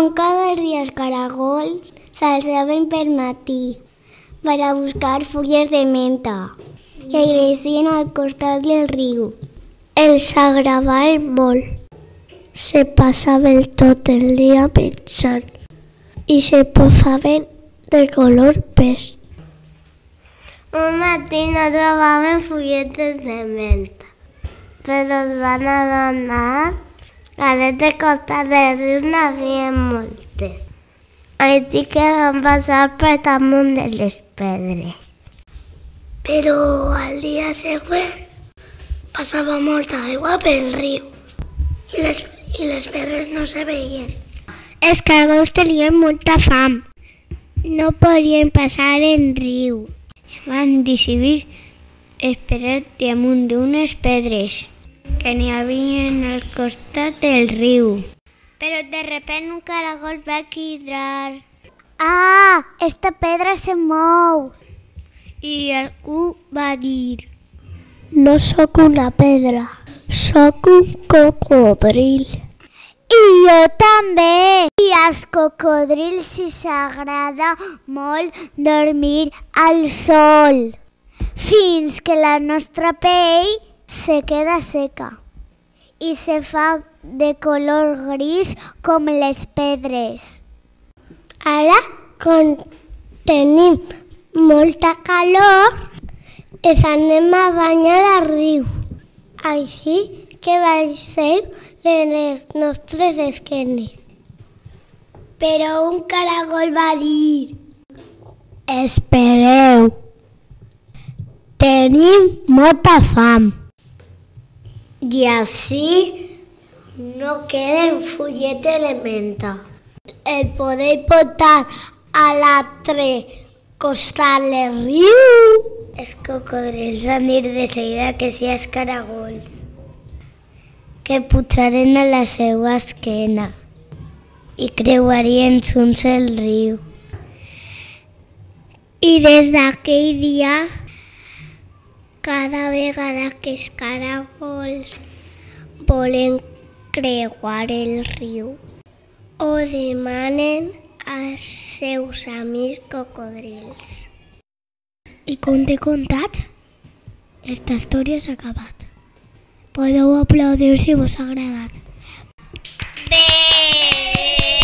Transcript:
Com cada dia els caragols s'alçaven per matí per a buscar fulles de menta que creixien al costat del riu. Els agradava molt. Se passaven tot el dia pensant i se posaven de color peix. Un matí no trobaven fulletes de menta, però es van adonar que a l'altre costat del riu n'hi havia moltes. Així que van passar per damunt de les pedres. Però al dia següent passava molta aigua pel riu i les pedres no se veien. Els caragols tenien molta fam. No podien passar el riu. Van decidir esperar damunt d'unes pedres que n'hi havia al costat del riu. Però de repente un caragol va cridar: «Ah, esta pedra se mou!» I algú va dir: «No sóc una pedra, sóc un cocodril». I jo també! I als cocodrils els agrada molt dormir al sol, fins que la nostra pell se queda seca i se fa de color gris com les pedres. Ara, quan tenim molta calor, ens anem a banyar al riu. Així que baixeu les nostres esquenes. Però un caragol va dir: «Espereu, tenim molta fam». I així no queden fulletes de menta. El podeu portar a l'altre costat del riu. Els cocodrils van dir de seguida que sí als caragols, que pujaren a la seva esquena i creuarien junts el riu. I des d'aquell dia, cada vegada que els caragols volen creuar el riu, ho demanen als seus amics cocodrils. I com t'he contat, esta història s'ha acabat. Podeu aplaudir si vos ha agradat. Bé!